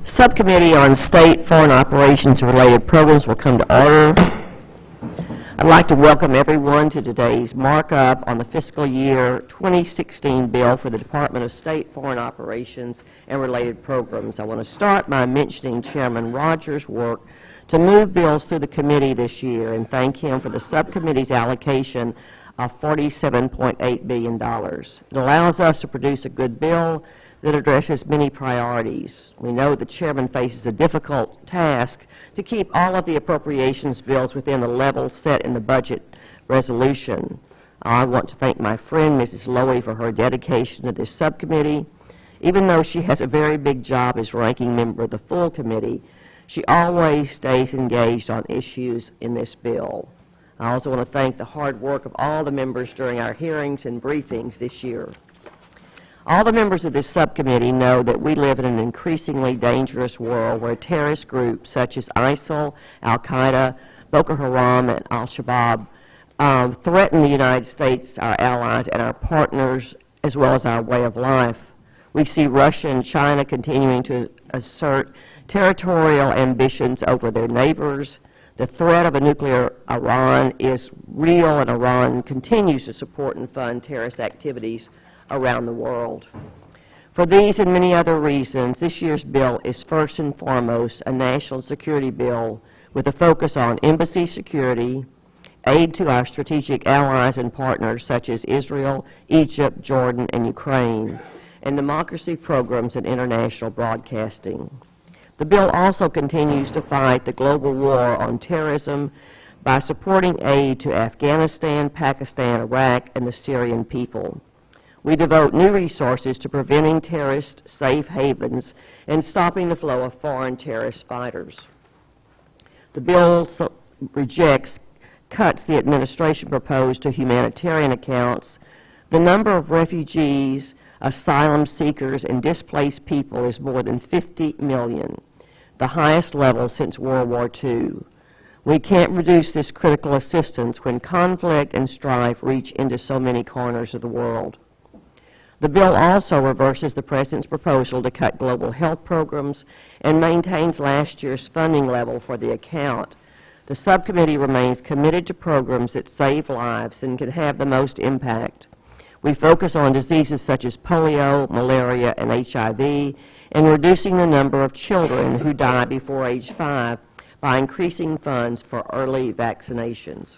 Subcommittee on State, Foreign Operations and Related Programs will come to order. I'd like to welcome everyone to today's markup on the fiscal year 2016 bill for the Department of State, Foreign Operations and Related Programs. I want to start by mentioning Chairman Rogers' work to move bills through the committee this year and thank him for the subcommittee's allocation of $47.8 billion. It allows us to produce a good bill that addresses many priorities. We know the chairman faces a difficult task to keep all of the appropriations bills within the level set in the budget resolution. I want to thank my friend, Mrs. Lowy, for her dedication to this subcommittee. Even though she has a very big job as ranking member of the full committee, she always stays engaged on issues in this bill. I also want to thank the hard work of all the members during our hearings and briefings this year. All the members of this subcommittee know that we live in an increasingly dangerous world where terrorist groups such as ISIL, Al-Qaeda, Boko Haram, and Al-Shabaab threaten the United States, our allies, and our partners, as well as our way of life. We see Russia and China continuing to assert territorial ambitions over their neighbors. The threat of a nuclear Iran is real, and Iran continues to support and fund terrorist activities around the world. For these and many other reasons, this year's bill is first and foremost a national security bill with a focus on embassy security, aid to our strategic allies and partners such as Israel, Egypt, Jordan, and Ukraine, and democracy programs and international broadcasting. The bill also continues to fight the global war on terrorism by supporting aid to Afghanistan, Pakistan, Iraq, and the Syrian people. We devote new resources to preventing terrorist safe havens and stopping the flow of foreign terrorist fighters. The bill rejects cuts the administration proposed to humanitarian accounts. The number of refugees, asylum seekers, and displaced people is more than 50 million, the highest level since World War II. We can't reduce this critical assistance when conflict and strife reach into so many corners of the world. The bill also reverses the President's proposal to cut global health programs and maintains last year's funding level for the account. The subcommittee remains committed to programs that save lives and can have the most impact. We focus on diseases such as polio, malaria, and HIV, and reducing the number of children who die before age 5 by increasing funds for early vaccinations.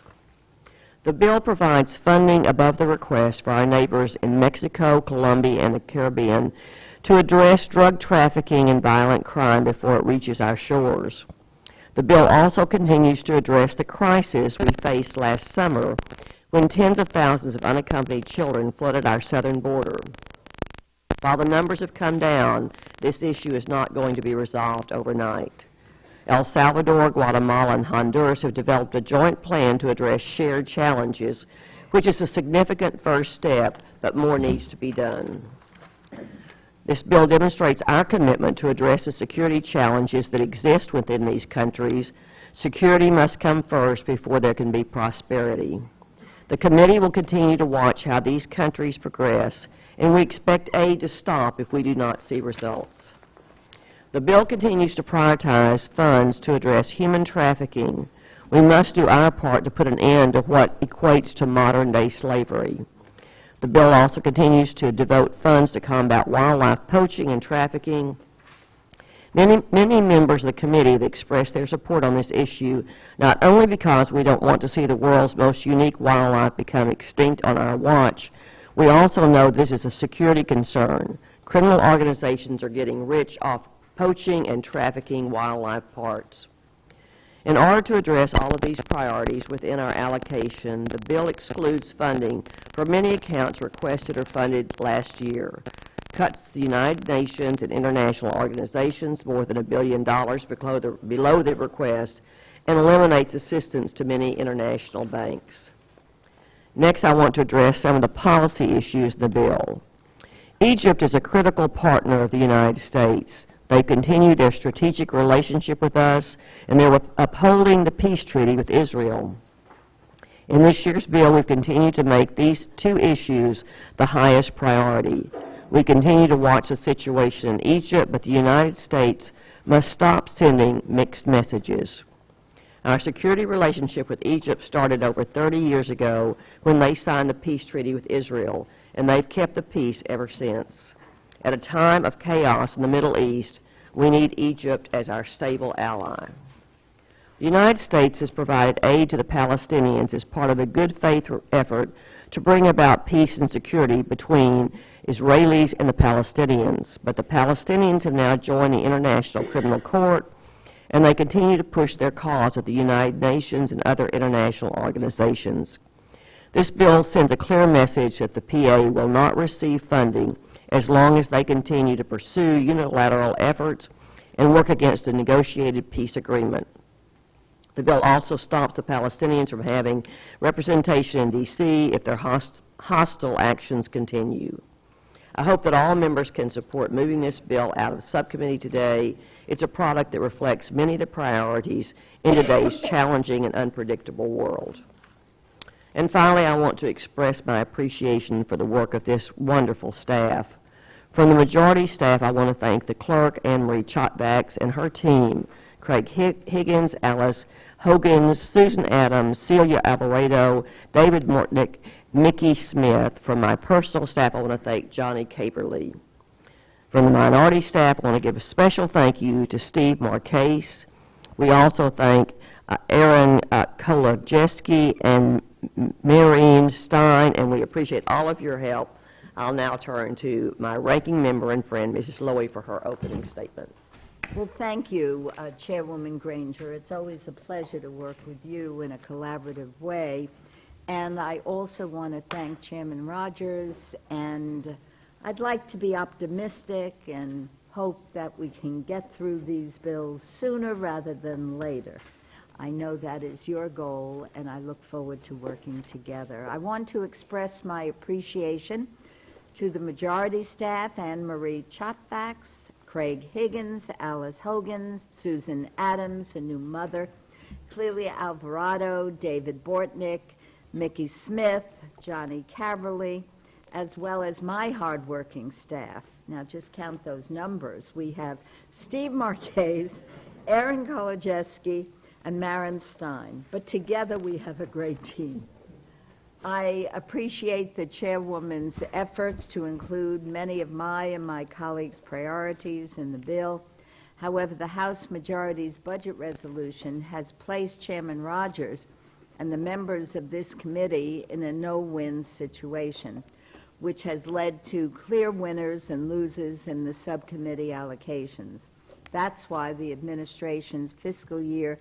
The bill provides funding above the request for our neighbors in Mexico, Colombia, and the Caribbean to address drug trafficking and violent crime before it reaches our shores. The bill also continues to address the crisis we faced last summer when tens of thousands of unaccompanied children flooded our southern border. While the numbers have come down, this issue is not going to be resolved overnight. El Salvador, Guatemala, and Honduras have developed a joint plan to address shared challenges, which is a significant first step, but more needs to be done. This bill demonstrates our commitment to address the security challenges that exist within these countries. Security must come first before there can be prosperity. The committee will continue to watch how these countries progress, and we expect aid to stop if we do not see results. The bill continues to prioritize funds to address human trafficking. We must do our part to put an end to what equates to modern-day slavery. The bill also continues to devote funds to combat wildlife poaching and trafficking. Many members of the committee have expressed their support on this issue, not only because we don't want to see the world's most unique wildlife become extinct on our watch, we also know this is a security concern. Criminal organizations are getting rich off poaching and trafficking wildlife parts. In order to address all of these priorities within our allocation, the bill excludes funding for many accounts requested or funded last year, cuts the United Nations and international organizations more than $1 billion below the request, and eliminates assistance to many international banks. Next, I want to address some of the policy issues in the bill. Egypt is a critical partner of the United States. They continue their strategic relationship with us, and they're upholding the peace treaty with Israel. In this year's bill, we've continued to make these two issues the highest priority. We continue to watch the situation in Egypt, but the United States must stop sending mixed messages. Our security relationship with Egypt started over 30 years ago when they signed the peace treaty with Israel, and they've kept the peace ever since. At a time of chaos in the Middle East, we need Egypt as our stable ally. The United States has provided aid to the Palestinians as part of a good faith effort to bring about peace and security between Israelis and the Palestinians. But the Palestinians have now joined the International Criminal Court, and they continue to push their cause at the United Nations and other international organizations. This bill sends a clear message that the PA will not receive funding as long as they continue to pursue unilateral efforts and work against a negotiated peace agreement. The bill also stops the Palestinians from having representation in D.C. if their hostile actions continue. I hope that all members can support moving this bill out of the subcommittee today. It's a product that reflects many of the priorities in today's challenging and unpredictable world. And finally, I want to express my appreciation for the work of this wonderful staff. From the majority staff, I want to thank the clerk, Anne-Marie Chotvax, and her team, Craig Higgins, Alice Hogans, Susan Adams, Celia Alvarado, David Mortnick, Mickey Smith. From my personal staff, I want to thank Johnny Caperly. From the minority staff, I want to give a special thank you to Steve Marcase. We also thank Aaron Kolodziejski and Miriam Stein, and we appreciate all of your help. I'll now turn to my ranking member and friend, Mrs. Lowy, for her opening statement. Well, thank you, Chairwoman Granger. It's always a pleasure to work with you in a collaborative way. And I also want to thank Chairman Rogers, and I'd like to be optimistic and hope that we can get through these bills sooner rather than later. I know that is your goal, and I look forward to working together. I want to express my appreciation to the majority staff, Anne-Marie Chotvax, Craig Higgins, Alice Hogans, Susan Adams, a new mother, Clelia Alvarado, David Bortnick, Mickey Smith, Johnny Caverly, as well as my hardworking staff. Now just count those numbers. We have Steve Marquez, Aaron Kolodziejski, and Maren Stein. But together we have a great team. I appreciate the chairwoman's efforts to include many of my and my colleagues' priorities in the bill. However, the House Majority's budget resolution has placed Chairman Rogers and the members of this committee in a no-win situation, which has led to clear winners and losers in the subcommittee allocations. That's why the administration's fiscal year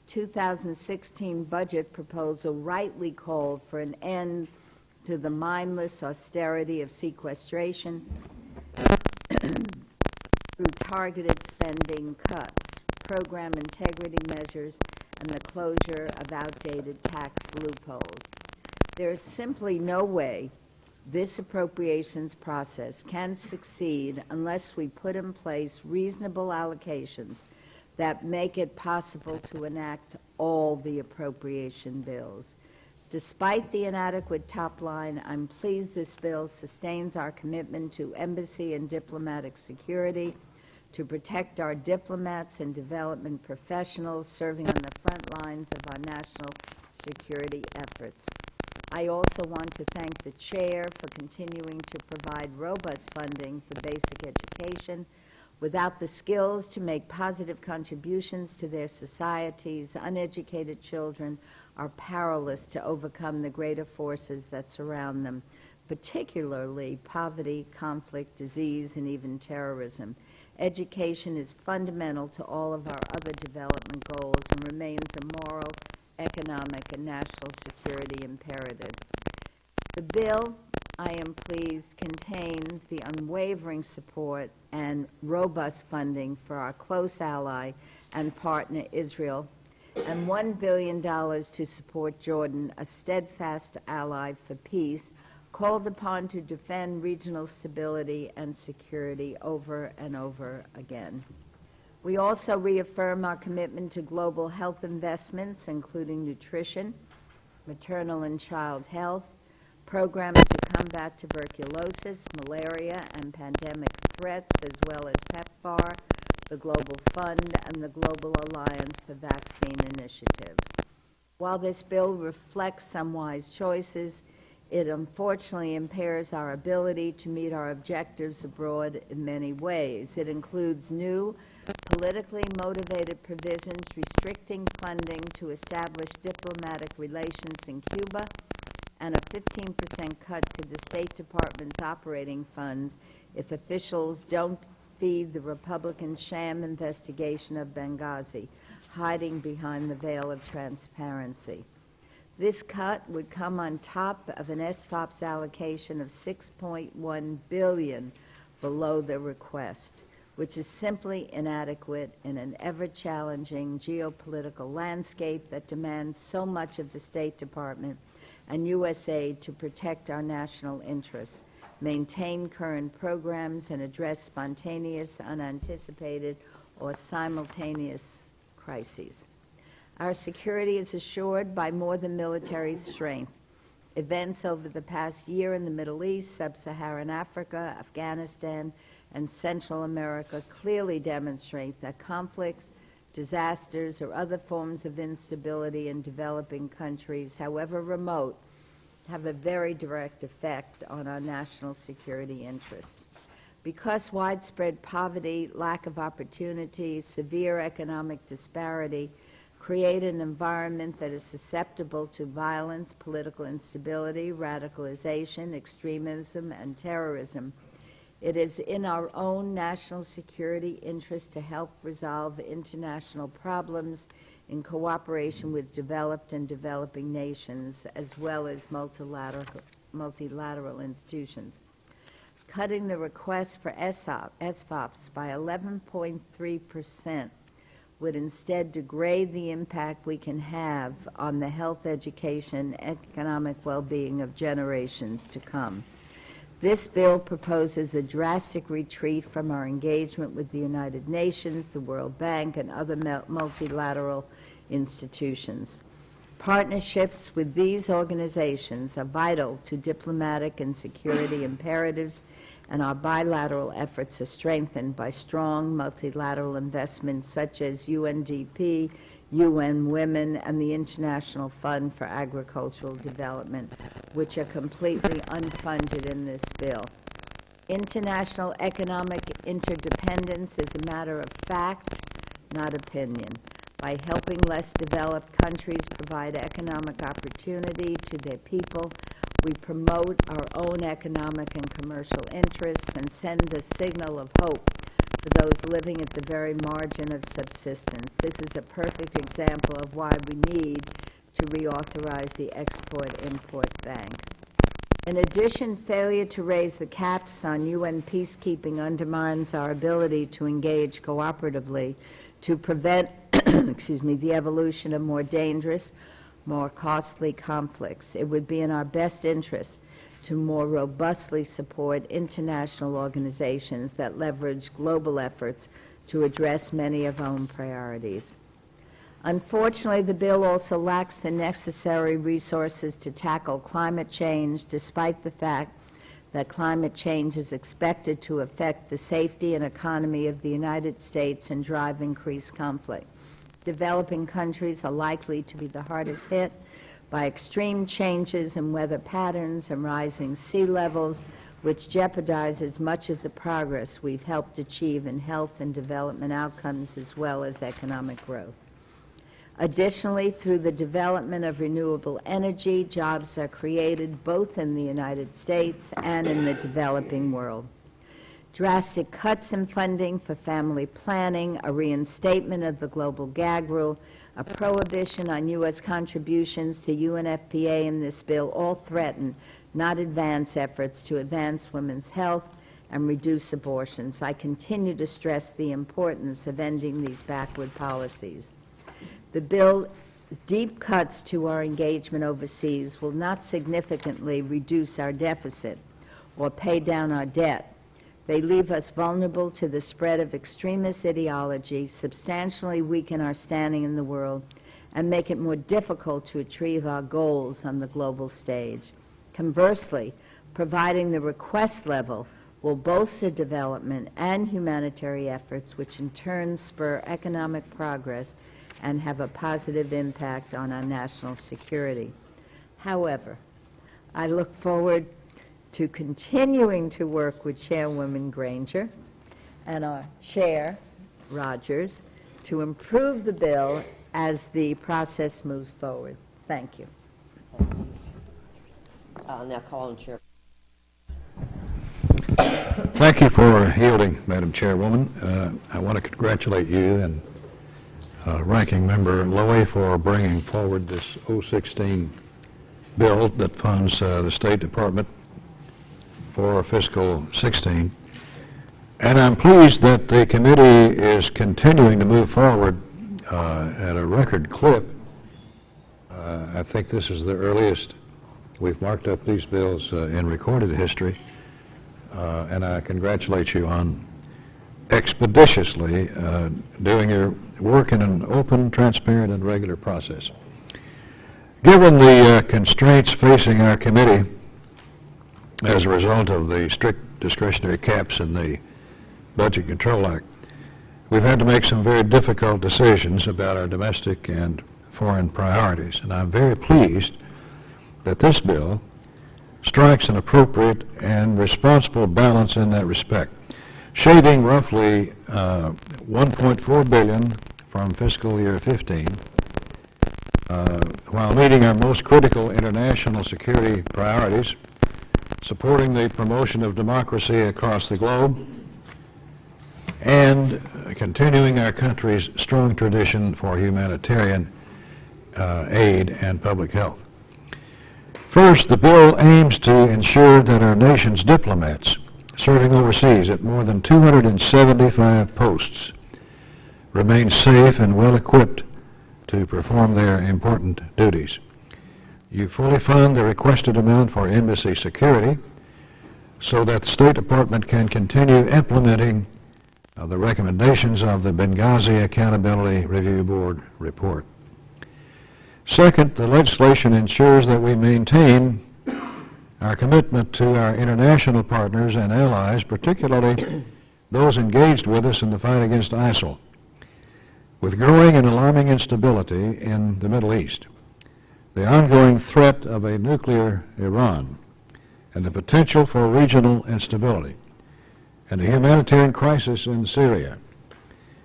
2016 budget proposal rightly called for an end to the mindless austerity of sequestration through targeted spending cuts, program integrity measures, and the closure of outdated tax loopholes. There is simply no way this appropriations process can succeed unless we put in place reasonable allocations that make it possible to enact all the appropriation bills. Despite the inadequate top line, I'm pleased this bill sustains our commitment to embassy and diplomatic security, to protect our diplomats and development professionals serving on the front lines of our national security efforts. I also want to thank the chair for continuing to provide robust funding for basic education. Without the skills to make positive contributions to their societies, uneducated children are powerless to overcome the greater forces that surround them, particularly poverty, conflict, disease, and even terrorism. Education is fundamental to all of our other development goals and remains a moral, economic, and national security imperative. The bill, I am pleased, contains the unwavering support and robust funding for our close ally and partner Israel, and $1 billion to support Jordan, a steadfast ally for peace, called upon to defend regional stability and security over and over again. We also reaffirm our commitment to global health investments, including nutrition, maternal and child health, programs to combat tuberculosis, malaria, and pandemic threats, as well as PEPFAR, the Global Fund, and the Global Alliance for Vaccine Initiatives. While this bill reflects some wise choices, it unfortunately impairs our ability to meet our objectives abroad in many ways. It includes new, politically motivated provisions restricting funding to establish diplomatic relations in Cuba, and a 15% cut to the State Department's operating funds if officials don't feed the Republican sham investigation of Benghazi, hiding behind the veil of transparency. This cut would come on top of an SFOP's allocation of $6.1 billion below the request, which is simply inadequate in an ever-challenging geopolitical landscape that demands so much of the State Department and U.S. aid to protect our national interests, maintain current programs, and address spontaneous, unanticipated, or simultaneous crises. Our security is assured by more than military strength. Events over the past year in the Middle East, Sub-Saharan Africa, Afghanistan, and Central America clearly demonstrate that conflicts, disasters, or other forms of instability in developing countries, however remote, have a very direct effect on our national security interests. Because widespread poverty, lack of opportunity, severe economic disparity create an environment that is susceptible to violence, political instability, radicalization, extremism, and terrorism, it is in our own national security interest to help resolve international problems in cooperation with developed and developing nations, as well as multilateral institutions. Cutting the request for SFOPs by 11.3% would instead degrade the impact we can have on the health, education, and economic well-being of generations to come. This bill proposes a drastic retreat from our engagement with the United Nations, the World Bank, and other multilateral institutions. Partnerships with these organizations are vital to diplomatic and security imperatives, and our bilateral efforts are strengthened by strong multilateral investments such as UNDP, UN Women, and the International Fund for Agricultural Development, which are completely unfunded in this bill. International economic interdependence is a matter of fact, not opinion. By helping less developed countries provide economic opportunity to their people, we promote our own economic and commercial interests and send a signal of hope for those living at the very margin of subsistence. This is a perfect example of why we need to reauthorize the Export-Import Bank. In addition, failure to raise the caps on UN peacekeeping undermines our ability to engage cooperatively to prevent the evolution of more dangerous, more costly conflicts. It would be in our best interest to more robustly support international organizations that leverage global efforts to address many of our own priorities. Unfortunately, the bill also lacks the necessary resources to tackle climate change, despite the fact that climate change is expected to affect the safety and economy of the United States and drive increased conflict. Developing countries are likely to be the hardest hit by extreme changes in weather patterns and rising sea levels, which jeopardizes much of the progress we've helped achieve in health and development outcomes as well as economic growth. Additionally, through the development of renewable energy, jobs are created both in the United States and in the developing world. Drastic cuts in funding for family planning, a reinstatement of the global gag rule, a prohibition on U.S. contributions to UNFPA in this bill all threaten, not advance, efforts to advance women's health and reduce abortions. I continue to stress the importance of ending these backward policies. The bill's deep cuts to our engagement overseas will not significantly reduce our deficit or pay down our debt. They leave us vulnerable to the spread of extremist ideology, substantially weaken our standing in the world, and make it more difficult to achieve our goals on the global stage. Conversely, providing the request level will bolster development and humanitarian efforts, which in turn spur economic progress and have a positive impact on our national security. However, I look forward to continuing to work with Chairwoman Granger and our Chair, Rogers, to improve the bill as the process moves forward. Thank you. Now call on Chair. Thank you for yielding, Madam Chairwoman. I want to congratulate you and Ranking Member Lowy for bringing forward this 016 bill that funds the State Department for fiscal 16. And I'm pleased that the committee is continuing to move forward at a record clip. I think this is the earliest we've marked up these bills in recorded history. And I congratulate you on expeditiously doing your work in an open, transparent, and regular process. Given the constraints facing our committee as a result of the strict discretionary caps in the Budget Control Act, we've had to make some very difficult decisions about our domestic and foreign priorities, and I'm very pleased that this bill strikes an appropriate and responsible balance in that respect, shaving roughly $1.4 billion from fiscal year 15, while meeting our most critical international security priorities, supporting the promotion of democracy across the globe, and continuing our country's strong tradition for humanitarian aid and public health. First, the bill aims to ensure that our nation's diplomats serving overseas at more than 275 posts remain safe and well equipped to perform their important duties. You fully fund the requested amount for embassy security so that the State Department can continue implementing the recommendations of the Benghazi Accountability Review Board report. Second, the legislation ensures that we maintain our commitment to our international partners and allies, particularly those engaged with us in the fight against ISIL. With growing and alarming instability in the Middle East, the ongoing threat of a nuclear Iran, and the potential for regional instability, and a humanitarian crisis in Syria,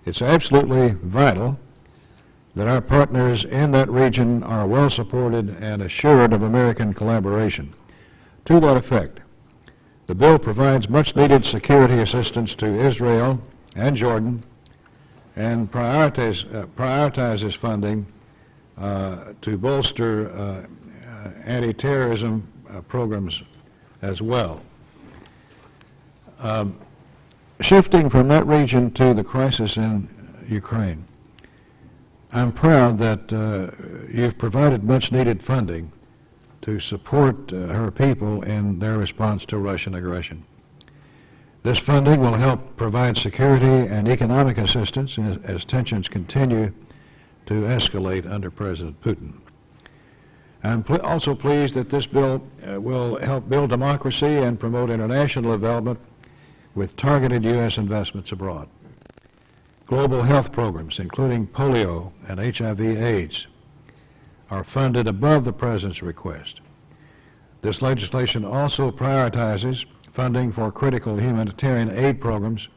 it's absolutely vital that our partners in that region are well supported and assured of American collaboration. To that effect, the bill provides much needed security assistance to Israel and Jordan and prioritizes funding to bolster anti-terrorism programs as well. Shifting from that region to the crisis in Ukraine, I'm proud that you've provided much needed funding to support her people in their response to Russian aggression. This funding will help provide security and economic assistance as tensions continue to escalate under President Putin. I'm also pleased that this bill will help build democracy and promote international development with targeted U.S. investments abroad. Global health programs, including polio and HIV/AIDS, are funded above the President's request. This legislation also prioritizes funding for critical humanitarian aid programs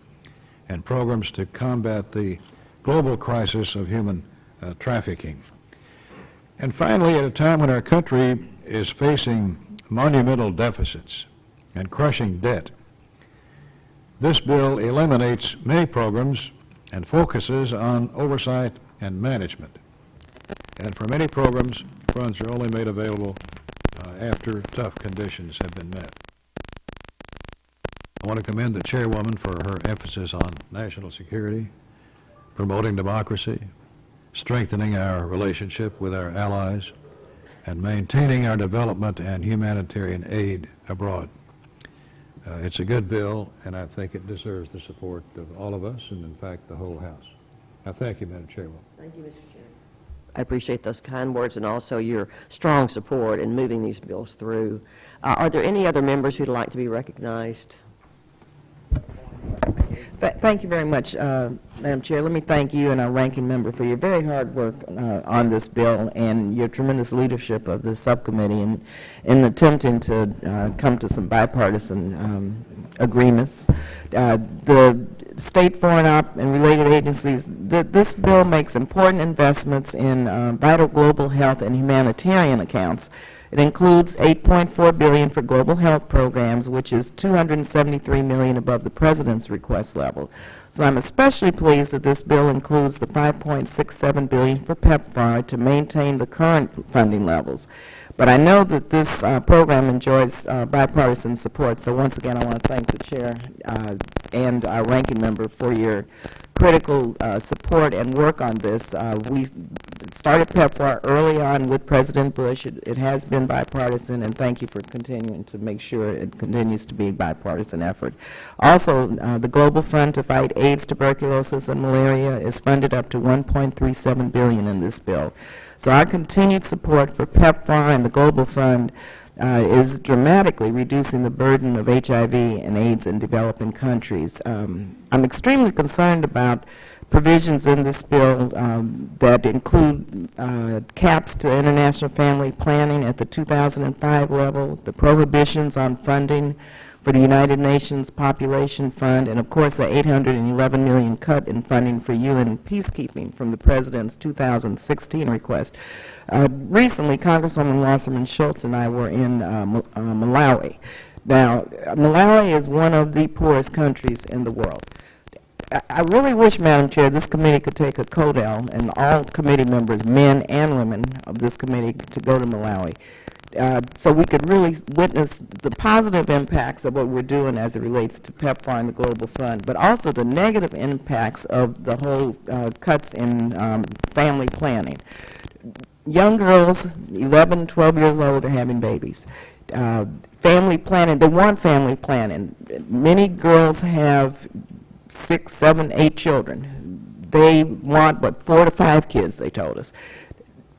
and programs to combat the global crisis of human trafficking. And finally, at a time when our country is facing monumental deficits and crushing debt, this bill eliminates many programs and focuses on oversight and management. And for many programs, funds are only made available after tough conditions have been met. I want to commend the chairwoman for her emphasis on national security, promoting democracy, strengthening our relationship with our allies, and maintaining our development and humanitarian aid abroad. It's a good bill, and I think it deserves the support of all of us, and in fact, the whole House. I thank you, Madam Chairwoman. Thank you, Mr. Chair. I appreciate those kind words and also your strong support in moving these bills through. Are there any other members who'd like to be recognized? Thank you very much, Madam Chair. Let me thank you and our ranking member for your very hard work on this bill and your tremendous leadership of the subcommittee in attempting to come to some bipartisan agreements. The state, foreign op, and related agencies, this bill makes important investments in vital global health and humanitarian accounts. It includes $8.4 billion for global health programs, which is $273 million above the President's request level. So I'm especially pleased that this bill includes the $5.67 billion for PEPFAR to maintain the current funding levels. But I know that this program enjoys bipartisan support, so once again I want to thank the Chair and our ranking member for your critical support and work on this. We started PEPFAR early on with President Bush. It has been bipartisan, and thank you for continuing to make sure it continues to be a bipartisan effort. Also, the Global Fund to fight AIDS, tuberculosis, and malaria is funded up to $1.37 billion in this bill. So our continued support for PEPFAR and the Global Fund is dramatically reducing the burden of HIV and AIDS in developing countries. I'm extremely concerned about provisions in this bill that include caps to international family planning at the 2005 level, the prohibitions on funding for the United Nations Population Fund, and of course the $811 million cut in funding for UN peacekeeping from the President's 2016 request. Recently, Congresswoman Wasserman Schultz and I were in Malawi. Now, Malawi is one of the poorest countries in the world. I really wish, Madam Chair, this committee could take a CODEL and all committee members, men and women of this committee, to go to Malawi. So we could really witness the positive impacts of what we're doing as it relates to PEPFAR and the Global Fund, but also the negative impacts of the whole cuts in family planning. Young girls, 11, 12 years old, are having babies. Family planning, they want family planning. Many girls have 6, 7, 8 children. They want, 4 to 5 kids, they told us.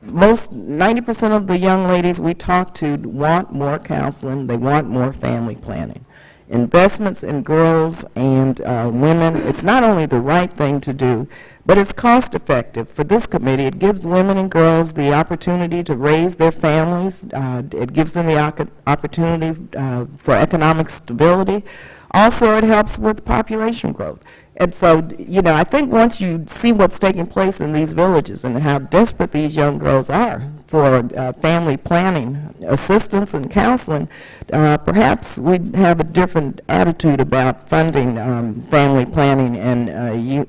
90% of the young ladies we talk to want more counseling. They want more family planning. Investments in girls and women, it's not only the right thing to do, but it's cost effective. For this committee, it gives women and girls the opportunity to raise their families. It gives them the opportunity for economic stability. Also, it helps with population growth. And so, you know, I think once you see what's taking place in these villages and how desperate these young girls are for family planning assistance and counseling, perhaps we'd have a different attitude about funding family planning and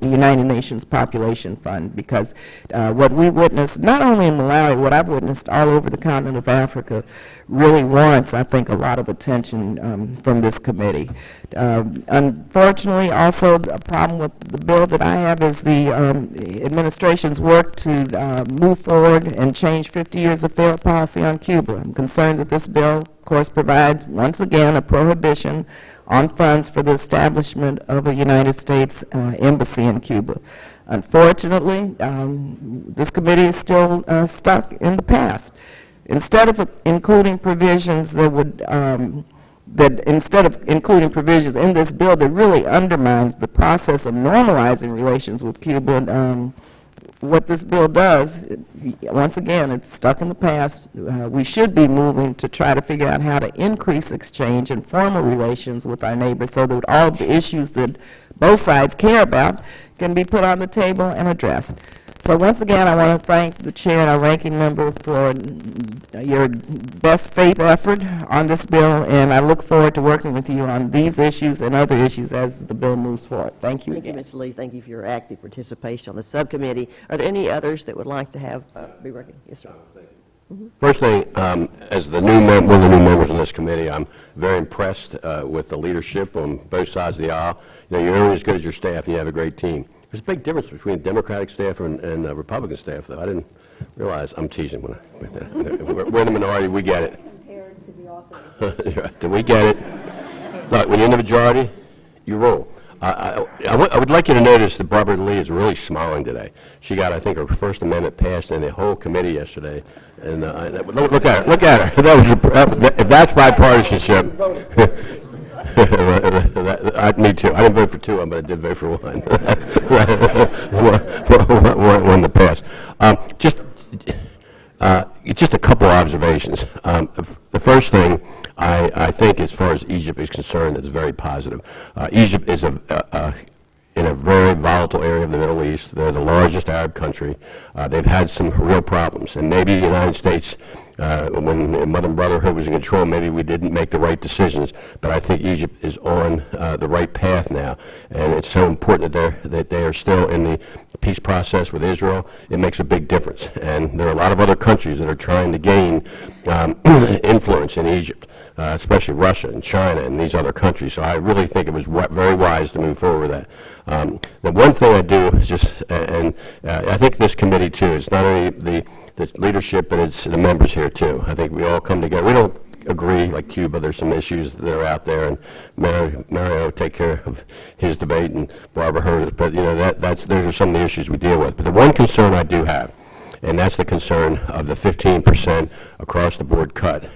United Nations Population Fund, because what we witnessed, not only in Malawi, what I've witnessed all over the continent of Africa, really warrants, I think, a lot of attention from this committee. Unfortunately, also, a problem with the bill that I have is the administration's work to move forward and change 50 years of failed policy on Cuba. I'm concerned that this bill, of course, provides, once again, a prohibition on funds for the establishment of a United States embassy in Cuba. Unfortunately, this committee is still stuck in the past. Instead of including provisions that would instead of including provisions in this bill that really undermines the process of normalizing relations with Cuba, what this bill does, once again, it's stuck in the past. We should be moving to try to figure out how to increase exchange and formal relations with our neighbors so that all the issues that both sides care about can be put on the table and addressed. So once again, I want to thank the Chair and our ranking member for your best faith effort on this bill, and I look forward to working with you on these issues and other issues as the bill moves forward. Thank you Thank you, again. Ms. Lee. Thank you for your active participation on the subcommittee. Are there any others that would like to have be recognized? Yes, sir. First thing, as one of the new members on this committee, I'm very impressed with the leadership on both sides of the aisle. You know, you're only as good as your staff, and you have a great team. There's a big difference between a Democratic staff and Republican staff, though. I didn't realize. I'm teasing. We're in the minority. We get it. Compared to the authors. We get it. Look, when you're in the majority, you rule. I would like you to notice that Barbara Lee is really smiling today. She got, I think, her First Amendment passed in the whole committee yesterday. And look at her. Look at her. If that's bipartisanship. Me too. I didn't vote for two of them, but I did vote for one. One to pass. Just a couple observations. The first thing, I think, as far as Egypt is concerned, is very positive. Egypt is in a very volatile area of the Middle East. They're the largest Arab country. They've had some real problems, and maybe the United States, when Muslim Brotherhood was in control, maybe we didn't make the right decisions, but I think Egypt is on the right path now, and it's so important that they are still in the peace process with Israel. It makes a big difference, and there are a lot of other countries that are trying to gain influence in Egypt, especially Russia and China and these other countries, so I really think it was very wise to move forward with that. The one thing I do is just, and I think this committee too, is not only the leadership, but it's the members here too. I think we all come together. We don't agree, like Cuba, there's some issues that are out there, and Mario take care of his debate, and Barbara hers, but you know, those are some of the issues we deal with. But the one concern I do have, and that's the concern of the 15% across-the-board cut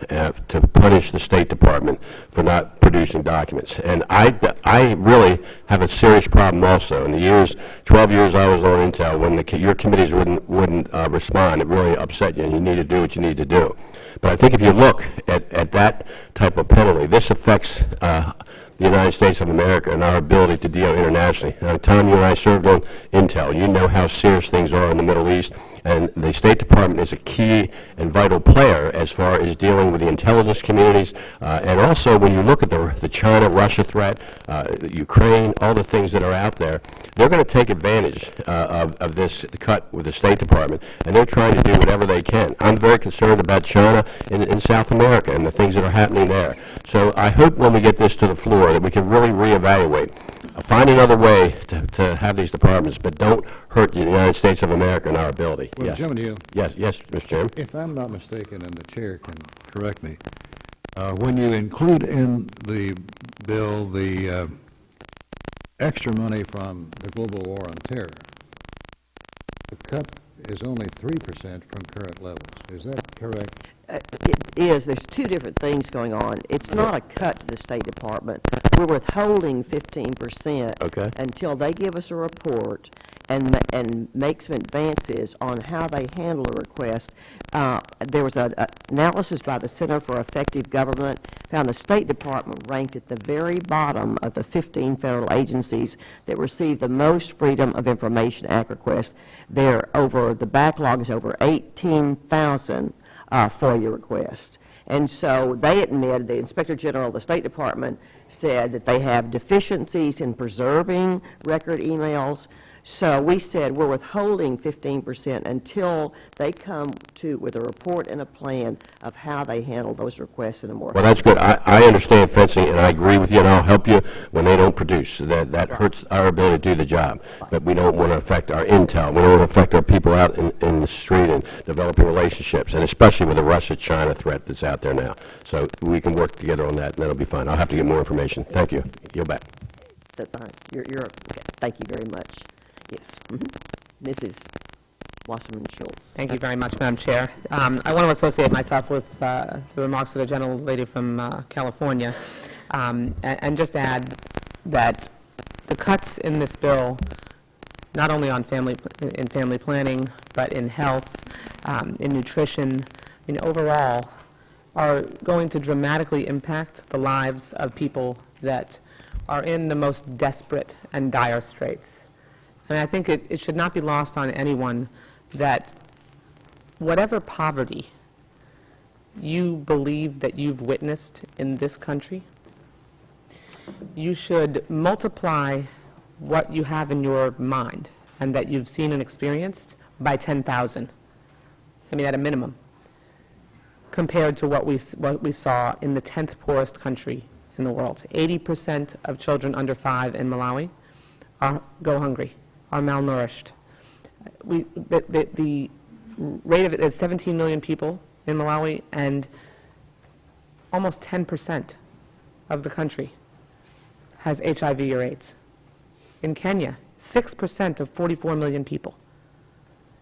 to punish the State Department for not producing documents. And I really have a serious problem also. In the 12 years I was on Intel, when your committees wouldn't respond, it really upset you, and you need to do what you need to do. But I think if you look at that type of penalty, this affects the United States of America and our ability to deal internationally. Tom, you and I served on Intel. You know how serious things are in the Middle East, and the State Department is a key and vital player as far as dealing with the intelligence communities, and also when you look at the China-Russia threat, Ukraine, all the things that are out there, they're going to take advantage of this cut with the State Department, and they're trying to do whatever they can. I'm very concerned about China in South America and the things that are happening there. So I hope when we get this to the floor that we can really reevaluate. Find another way to have these departments, but don't hurt the United States of America and our ability. Well, Yes. Gentlemen, Yes, Mr. Chairman. if I'm not mistaken, and the chair can correct me, when you include in the bill the extra money from the global war on terror, the cut is only 3% from current levels. Is that correct? It is. There's two different things going on. It's not a cut to the State Department. We're withholding 15% Okay. until they give us a report and make some advances on how they handle a request. There was an analysis by the Center for Effective Government, found the State Department ranked at the very bottom of the 15 federal agencies that receive the most Freedom of Information Act requests. The backlog is over 18,000 FOIA requests. And so they admitted, the Inspector General of the State Department said that they have deficiencies in preserving record emails. So we said we're withholding 15% until they come with a report and a plan of how they handle those requests in a more. Well, that's good. I understand fencing, and I agree with you, and I'll help you when they don't produce. That hurts our ability to do the job. But we don't want to affect our intel. We don't want to affect our people out in the street and developing relationships, and especially with the Russia-China threat that's out there now. So we can work together on that, and that'll be fine. I'll have to get more information. Thank you. Yield back. That's fine. Okay. Thank you very much. Yes. Mrs. Wasserman Schultz. Thank you very much, Madam Chair. I want to associate myself with the remarks of the gentlelady from California, and just add that the cuts in this bill, not only on family planning, but in health, in nutrition, overall, are going to dramatically impact the lives of people that are in the most desperate and dire straits. And I think it should not be lost on anyone that whatever poverty you believe that you've witnessed in this country, you should multiply what you have in your mind and that you've seen and experienced by 10,000. I mean, at a minimum, compared to what we saw in the 10th poorest country in the world. 80% of children under 5 in Malawi go hungry, are malnourished. The rate of it is 17 million people in Malawi, and almost 10% of the country has HIV or AIDS. In Kenya, 6% of 44 million people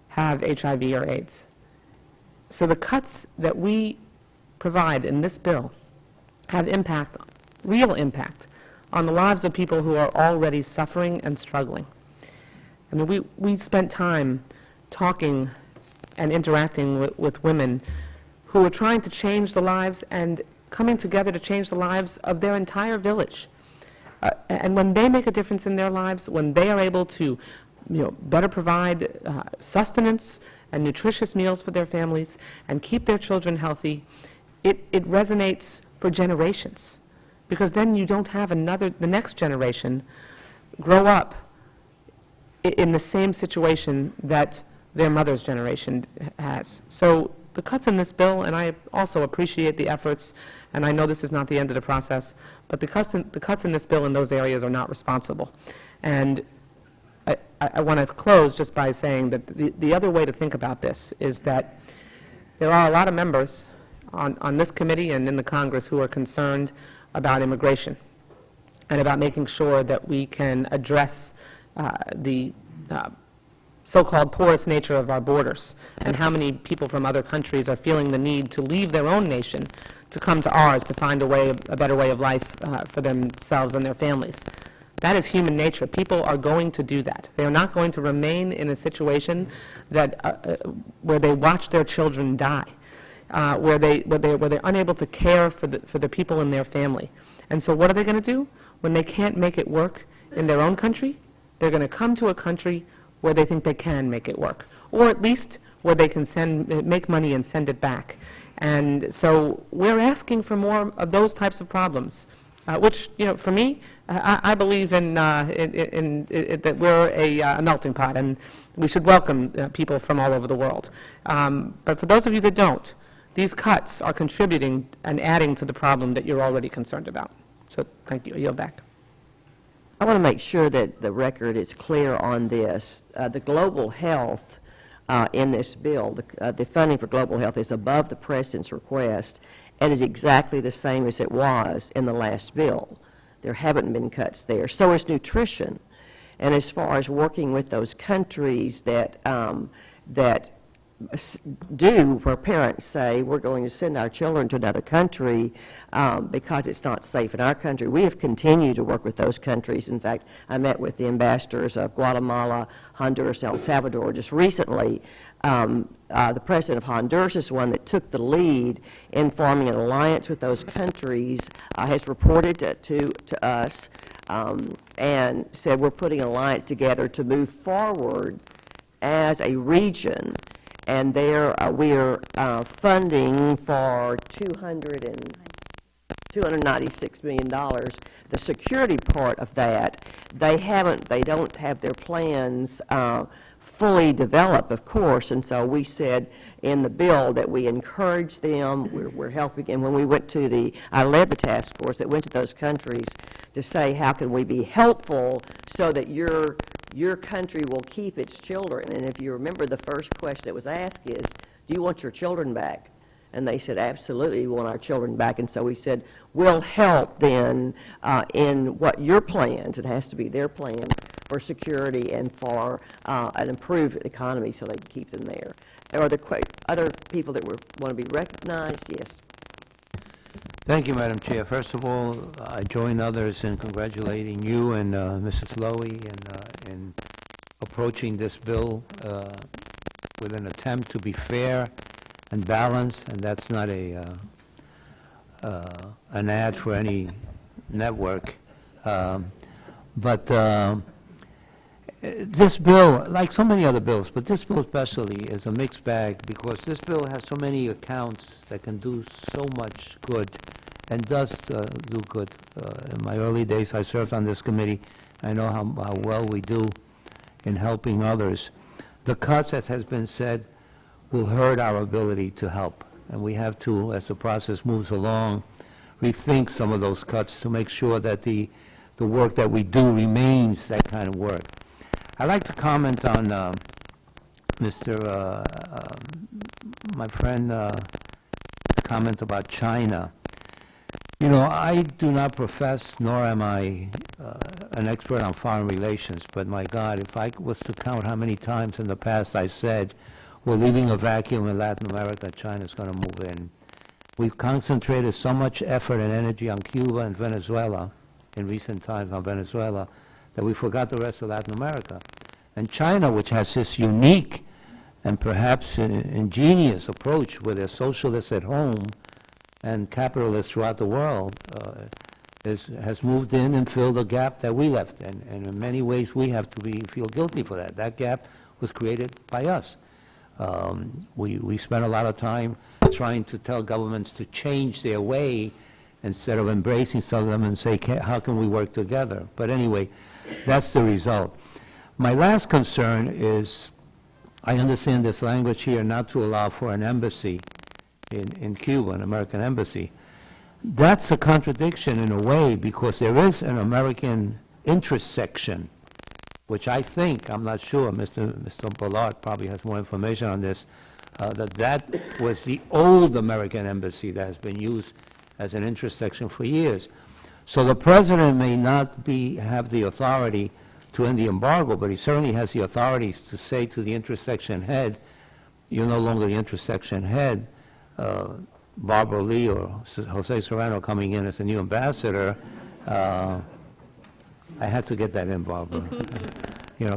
have HIV or AIDS. So the cuts that we provide in this bill have impact, real impact, on the lives of people who are already suffering and struggling. I mean, we spent time talking and interacting with women who are trying to change the lives and coming together to change the lives of their entire village. And when they make a difference in their lives, when they are able to better provide sustenance and nutritious meals for their families and keep their children healthy, it resonates for generations. Because then you don't have the next generation grow up in the same situation that their mother's generation has. So the cuts in this bill, and I also appreciate the efforts, and I know this is not the end of the process, but the cuts in this bill in those areas are not responsible. And I want to close just by saying that the other way to think about this is that there are a lot of members on this committee and in the Congress who are concerned about immigration and about making sure that we can address the so-called porous nature of our borders and how many people from other countries are feeling the need to leave their own nation to come to ours to find a better way of life for themselves and their families. That is human nature. People are going to do that. They are not going to remain in a situation that where they watch their children die, where they're unable to care for the people in their family. And so what are they going to do? When they can't make it work in their own country, they're going to come to a country where they think they can make it work, or at least where they can make money and send it back. And so we're asking for more of those types of problems, which, for me, I believe in that we're a melting pot, and we should welcome people from all over the world. But for those of you that don't, these cuts are contributing and adding to the problem that you're already concerned about. So thank you. I yield back. I want to make sure that the record is clear on this. The global health in this bill, the funding for global health is above the President's request and is exactly the same as it was in the last bill. There haven't been cuts there. So is nutrition. And as far as working with those countries that where parents say we're going to send our children to another country because it's not safe in our country, we have continued to work with those countries. In fact, I met with the ambassadors of Guatemala, Honduras, El Salvador just recently. The president of Honduras is one that took the lead in forming an alliance with those countries, has reported to us and said we're putting an alliance together to move forward as a region. And there we're funding for $296 million. The security part of that, they don't have their plans fully developed, of course, and so we said in the bill that we encourage them, we're helping, and when we went to I led the task force that went to those countries to say how can we be helpful so that your country will keep its children. And if you remember, the first question that was asked is, do you want your children back? And they said, absolutely, we want our children back. And so we said, we'll help then in what your plans, it has to be their plans, for security and for an improved economy so they can keep them there. Are there other people that want to be recognized? Yes. Thank you, Madam Chair. First of all, I join others in congratulating you and Mrs. Lowy in approaching this bill with an attempt to be fair and balanced, and that's not an ad for any network. But this bill, like so many other bills, but this bill especially is a mixed bag because this bill has so many accounts that can do so much good and does do good. In my early days, I served on this committee. I know how well we do in helping others. The cuts, as has been said, will hurt our ability to help, and we have to, as the process moves along, rethink some of those cuts to make sure that the work that we do remains that kind of work. I'd like to comment on my friend's comment about China. You know, I do not profess, nor am I an expert on foreign relations, but my God, if I was to count how many times in the past I said, we're leaving a vacuum in Latin America, China's going to move in. We've concentrated so much effort and energy on Cuba and Venezuela, in recent times on Venezuela, that we forgot the rest of Latin America. And China, which has this unique and perhaps ingenious approach where they're socialists at home and capitalists throughout the world, has moved in and filled the gap that we left. And in many ways, we have to feel guilty for that. That gap was created by us. We spent a lot of time trying to tell governments to change their way instead of embracing some of them and say, how can we work together? But anyway, that's the result. My last concern is, I understand this language here not to allow for an embassy in Cuba, an American embassy. That's a contradiction in a way, because there is an American interest section, which I think, I'm not sure, Mr. Bullard probably has more information on this, that was the old American embassy that has been used as an interest section for years. So the president may not have the authority to end the embargo, but he certainly has the authorities to say to the interest section head, you're no longer the interest section head. Barbara Lee or Jose Serrano coming in as a new ambassador, I had to get that in, Barbara.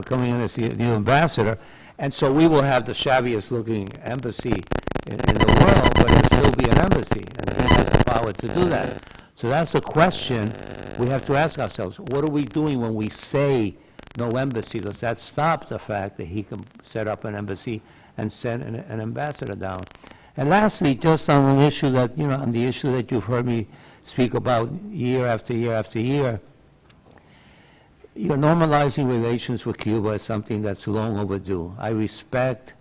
Coming in as the new ambassador, and so we will have the shabbiest looking embassy in the world, but it'll still be an embassy, and he has the power to do that. So that's a question we have to ask ourselves. What are we doing when we say no embassy? Does that stop the fact that he can set up an embassy and send an ambassador down? And lastly, just on an issue that, on the issue that you've heard me speak about year after year after year, normalizing relations with Cuba is something that's long overdue. I respect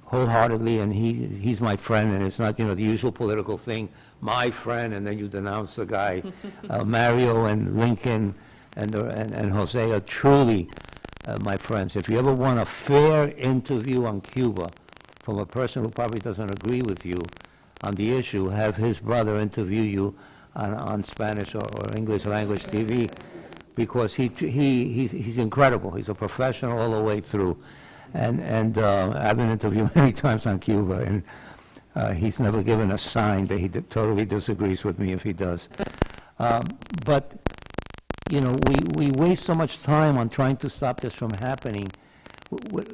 wholeheartedly, and he's my friend, and it's not, the usual political thing, my friend, and then you denounce the guy. Mario and Lincoln and Jose are truly my friends. If you ever want a fair interview on Cuba from a person who probably doesn't agree with you on the issue, have his brother interview you on Spanish or English language TV, because he's incredible. He's a professional all the way through. And I've been interviewed many times on Cuba, and he's never given a sign that he totally disagrees with me if he does. But, we waste so much time on trying to stop this from happening.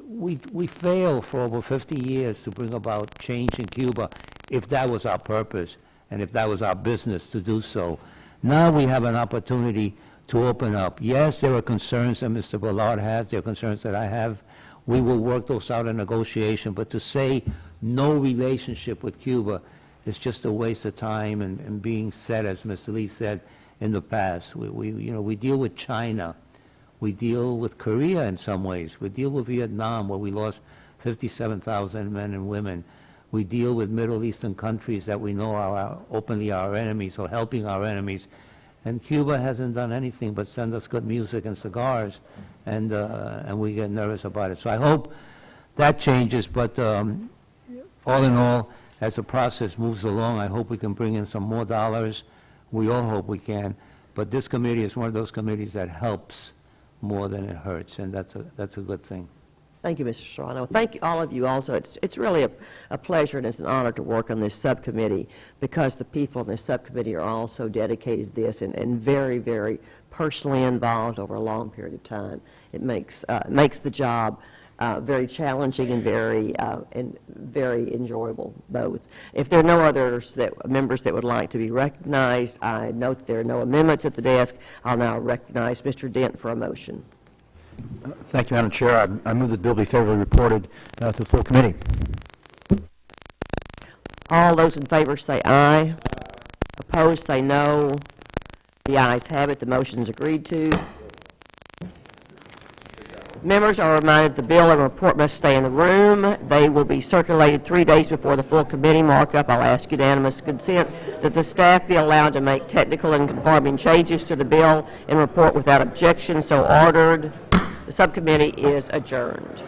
We failed for over 50 years to bring about change in Cuba, if that was our purpose and if that was our business to do so. Now we have an opportunity to open up. Yes, there are concerns that Mr. Bullard has, there are concerns that I have. We will work those out in negotiation, but to say no relationship with Cuba is just a waste of time and being said, as Mr. Lee said, in the past. We deal with China. We deal with Korea in some ways. We deal with Vietnam, where we lost 57,000 men and women. We deal with Middle Eastern countries that we know are openly our enemies or helping our enemies. And Cuba hasn't done anything but send us good music and cigars, and we get nervous about it. So I hope that changes, but all in all, as the process moves along, I hope we can bring in some more dollars. We all hope we can. But this committee is one of those committees that helps more than it hurts, and that's a good thing. Thank you, Mr. Serrano. Thank you, all of you also. It's really a pleasure and it's an honor to work on this subcommittee, because the people in this subcommittee are all so dedicated to this and very, very personally involved over a long period of time. It makes the job very challenging and very enjoyable both. If there are no others members that would like to be recognized, I note there are no amendments at the desk. I'll now recognize Mr. Dent for a motion. Thank you, Madam Chair. I move that the bill be favorably reported to the full committee. All those in favor say aye. Opposed say no. The ayes have it. The motion is agreed to. Members are reminded the bill and report must stay in the room. They will be circulated 3 days before the full committee markup. I'll ask unanimous consent that the staff be allowed to make technical and conforming changes to the bill and report without objection. So ordered. The subcommittee is adjourned.